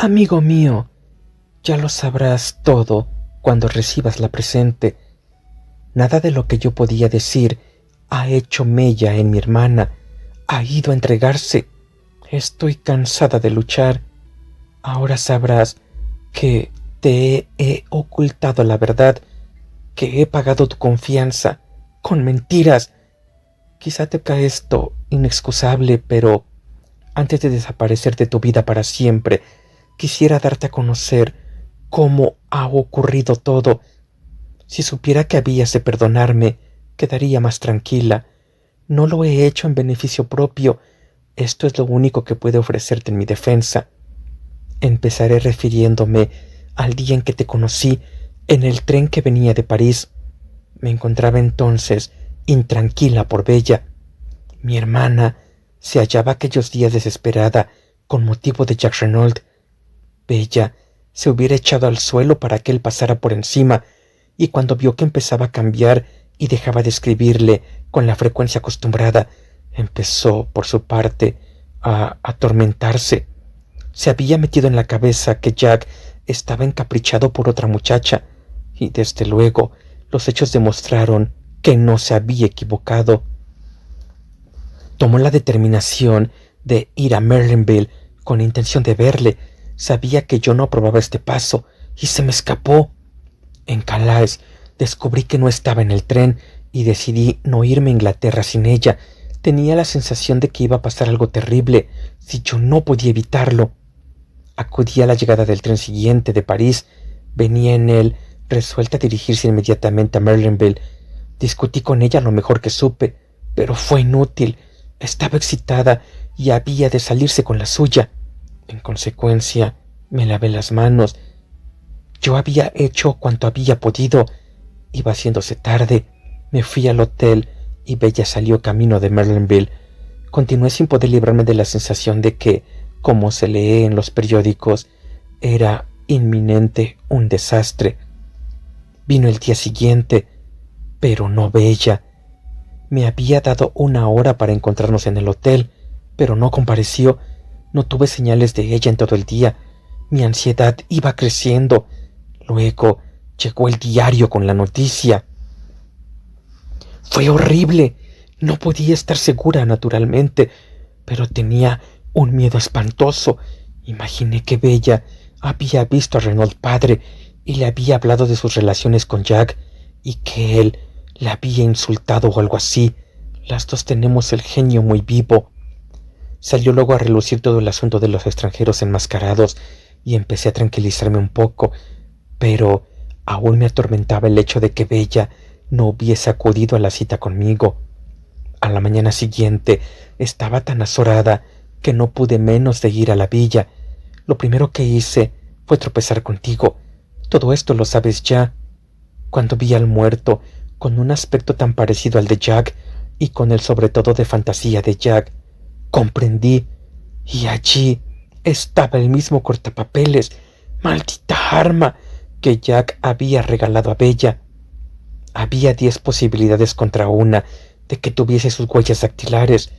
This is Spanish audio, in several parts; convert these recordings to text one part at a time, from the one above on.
Amigo mío, ya lo sabrás todo cuando recibas la presente. Nada de lo que yo podía decir ha hecho mella en mi hermana. Ha ido a entregarse. Estoy cansada de luchar. Ahora sabrás que te he ocultado la verdad, que he pagado tu confianza con mentiras. Quizá te cae esto inexcusable, pero antes de desaparecer de tu vida para siempre, quisiera darte a conocer cómo ha ocurrido todo. Si supiera que habías de perdonarme, quedaría más tranquila. No lo he hecho en beneficio propio. Esto es lo único que puedo ofrecerte en mi defensa. Empezaré refiriéndome al día en que te conocí en el tren que venía de París. Me encontraba entonces intranquila por Bella. Mi hermana se hallaba aquellos días desesperada con motivo de Jack Renault. Bella se hubiera echado al suelo para que él pasara por encima, y cuando vio que empezaba a cambiar y dejaba de escribirle con la frecuencia acostumbrada, empezó, por su parte, a atormentarse. Se había metido en la cabeza que Jack estaba encaprichado por otra muchacha, y desde luego los hechos demostraron que no se había equivocado. Tomó la determinación de ir a Merlinville con intención de verle. Sabía que yo no aprobaba este paso y se me escapó. En Calais descubrí que no estaba en el tren y decidí no irme a Inglaterra sin ella. Tenía la sensación de que iba a pasar algo terrible si yo no podía evitarlo. Acudí a la llegada del tren siguiente de París. Venía en él, resuelta a dirigirse inmediatamente a Merlinville. Discutí con ella lo mejor que supe, pero fue inútil. Estaba excitada y había de salirse con la suya. En consecuencia, me lavé las manos. Yo había hecho cuanto había podido. Iba haciéndose tarde. Me fui al hotel y Bella salió camino de Merlinville. Continué sin poder librarme de la sensación de que, como se lee en los periódicos, era inminente un desastre. Vino el día siguiente, pero no Bella. Me había dado 1 hora para encontrarnos en el hotel, pero no compareció. No tuve señales de ella en todo el día. Mi ansiedad iba creciendo. Luego llegó el diario con la noticia. Fue horrible. No podía estar segura, naturalmente, pero tenía un miedo espantoso. Imaginé que Bella había visto a Renault padre y le había hablado de sus relaciones con Jack y que él la había insultado o algo así. Las dos tenemos el genio muy vivo. Salió luego a relucir todo el asunto de los extranjeros enmascarados y empecé a tranquilizarme un poco, pero aún me atormentaba el hecho de que Bella no hubiese acudido a la cita conmigo. A la mañana siguiente estaba tan azorada que no pude menos de ir a la villa. Lo primero que hice fue tropezar contigo. Todo esto lo sabes ya. Cuando vi al muerto, con un aspecto tan parecido al de Jack y con el sobretodo de fantasía de Jack, comprendí, y allí estaba el mismo cortapapeles, maldita arma, que Jack había regalado a Bella. Había 10 posibilidades contra una de que tuviese sus huellas dactilares.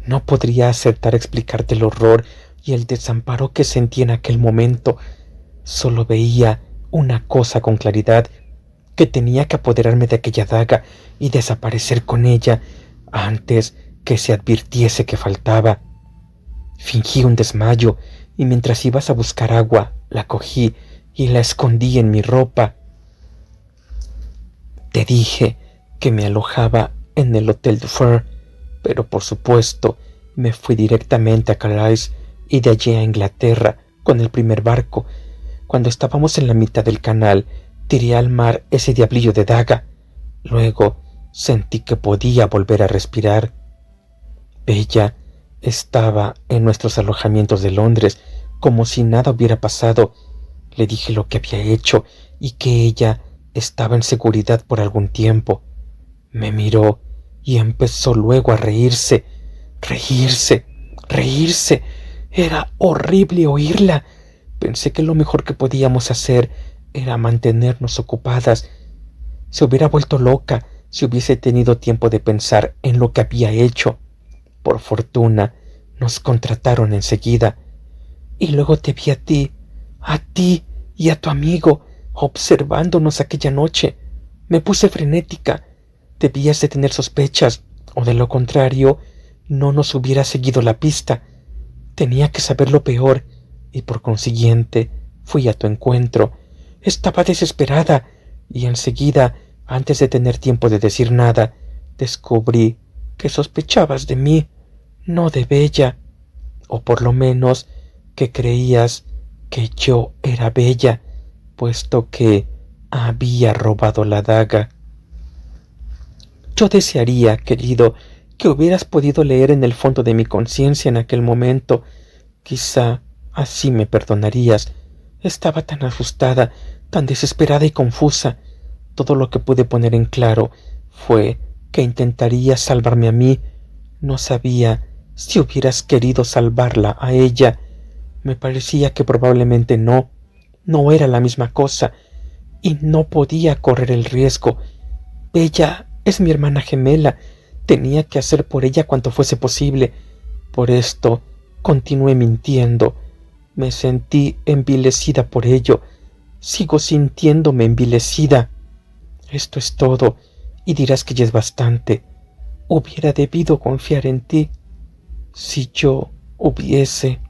No podría acertar a explicarte el horror y el desamparo que sentí en aquel momento. Solo veía una cosa con claridad, que tenía que apoderarme de aquella daga y desaparecer con ella antes que se advirtiese que faltaba. Fingí un desmayo y mientras ibas a buscar agua, la cogí y la escondí en mi ropa. Te dije que me alojaba en el Hotel Dufour, pero por supuesto me fui directamente a Calais y de allí a Inglaterra con el primer barco. Cuando estábamos en la mitad del canal, tiré al mar ese diablillo de daga. Luego sentí que podía volver a respirar. Bella estaba en nuestros alojamientos de Londres, como si nada hubiera pasado. Le dije lo que había hecho y que ella estaba en seguridad por algún tiempo. Me miró y empezó luego a reírse. Reírse. Era horrible oírla. Pensé que lo mejor que podíamos hacer era mantenernos ocupadas. Se hubiera vuelto loca si hubiese tenido tiempo de pensar en lo que había hecho. Por fortuna, nos contrataron enseguida. Y luego te vi a ti y a tu amigo, observándonos aquella noche. Me puse frenética. Debías de tener sospechas, o de lo contrario, no nos hubiera seguido la pista. Tenía que saber lo peor, y por consiguiente fui a tu encuentro. Estaba desesperada, y enseguida, antes de tener tiempo de decir nada, descubrí que sospechabas de mí, no de Bella, o por lo menos que creías que yo era Bella, puesto que había robado la daga. Yo desearía, querido, que hubieras podido leer en el fondo de mi conciencia en aquel momento. Quizá así me perdonarías. Estaba tan asustada, tan desesperada y confusa. Todo lo que pude poner en claro fue que intentarías salvarme a mí. No sabía si hubieras querido salvarla a ella. Me parecía que probablemente no era la misma cosa, y no podía correr el riesgo. Bella es mi hermana gemela. Tenía que hacer por ella cuanto fuese posible. Por esto continué mintiendo. Me sentí envilecida por ello. Sigo sintiéndome envilecida. Esto es todo, y dirás que ya es bastante. Hubiera debido confiar en ti. Si yo hubiese...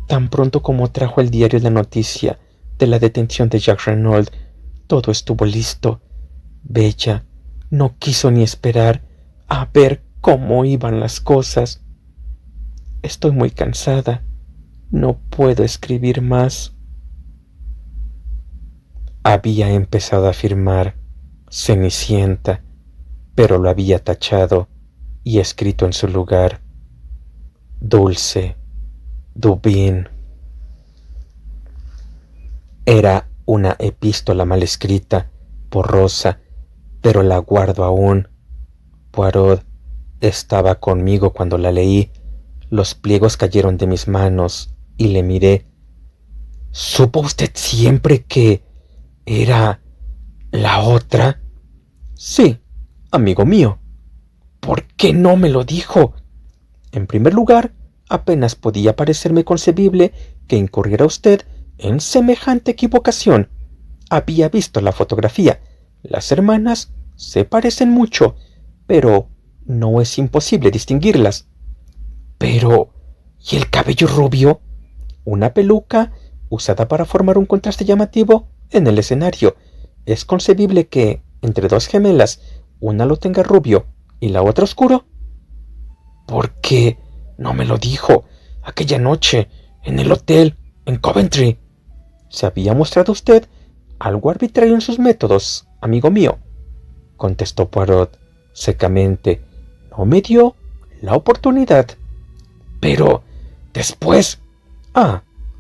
Tan pronto como trajo el diario la noticia de la detención de Jack Renault, todo estuvo listo. Bella no quiso ni esperar a ver cómo iban las cosas. Estoy muy cansada. No puedo escribir más. Había empezado a firmar Cenicienta, pero lo había tachado y escrito en su lugar Dulce Dubín. Era una epístola mal escrita, borrosa, pero la guardo aún. Poirot estaba conmigo cuando la leí. Los pliegos cayeron de mis manos y le miré. ¿Supo usted siempre que era la otra? Sí, amigo mío. ¿Por qué no me lo dijo? En primer lugar, apenas podía parecerme concebible que incurriera usted en semejante equivocación. Había visto la fotografía. Las hermanas se parecen mucho, pero no es imposible distinguirlas. Pero, ¿y el cabello rubio? Una peluca usada para formar un contraste llamativo en el escenario. ¿Es concebible que, entre dos gemelas, una lo tenga rubio y la otra oscuro? ¿Por qué no me lo dijo aquella noche en el hotel en Coventry? ¿Se había mostrado usted algo arbitrario en sus métodos, amigo mío? Contestó Poirot secamente. No me dio la oportunidad. Pero después...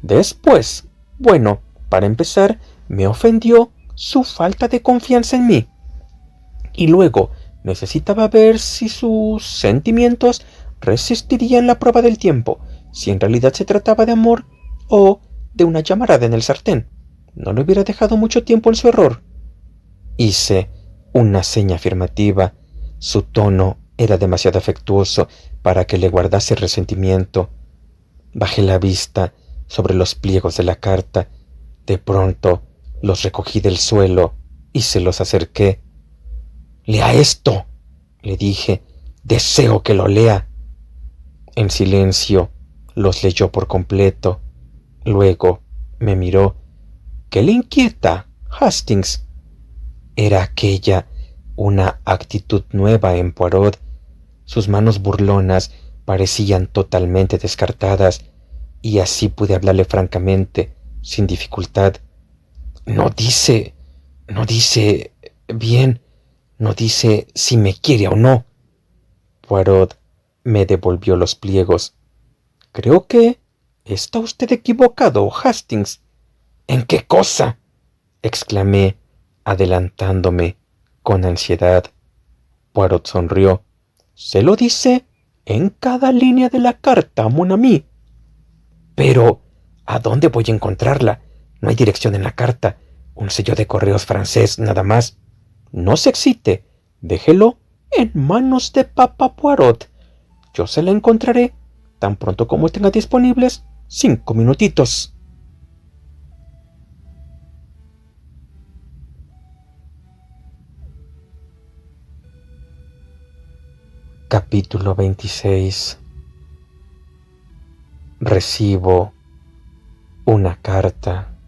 después. Bueno, para empezar, me ofendió su falta de confianza en mí. Y luego necesitaba ver si sus sentimientos resistirían la prueba del tiempo, si en realidad se trataba de amor o de una llamarada en el sartén. No le hubiera dejado mucho tiempo en su error. Hice una seña afirmativa. Su tono era demasiado afectuoso para que le guardase resentimiento. Bajé la vista sobre los pliegos de la carta. De pronto los recogí del suelo y se los acerqué. «Lea esto», le dije. «Deseo que lo lea». En silencio los leyó por completo. Luego me miró. «¿Qué le inquieta, Hastings?» Era aquella una actitud nueva en Poirot. Sus manos burlonas parecían totalmente descartadas, y así pude hablarle francamente, sin dificultad. No dice bien, no dice si me quiere o no». Poirot me devolvió los pliegos. «Creo que está usted equivocado, Hastings». «¿En qué cosa?», exclamé, adelantándome con ansiedad. Poirot sonrió. «Se lo dice en cada línea de la carta, mon ami». «Pero, ¿a dónde voy a encontrarla? No hay dirección en la carta. Un sello de correos francés, nada más». «No se excite. Déjelo en manos de Papa Poirot. Yo se la encontraré tan pronto como tenga disponibles 5 minutitos. Capítulo 26. Recibo una carta.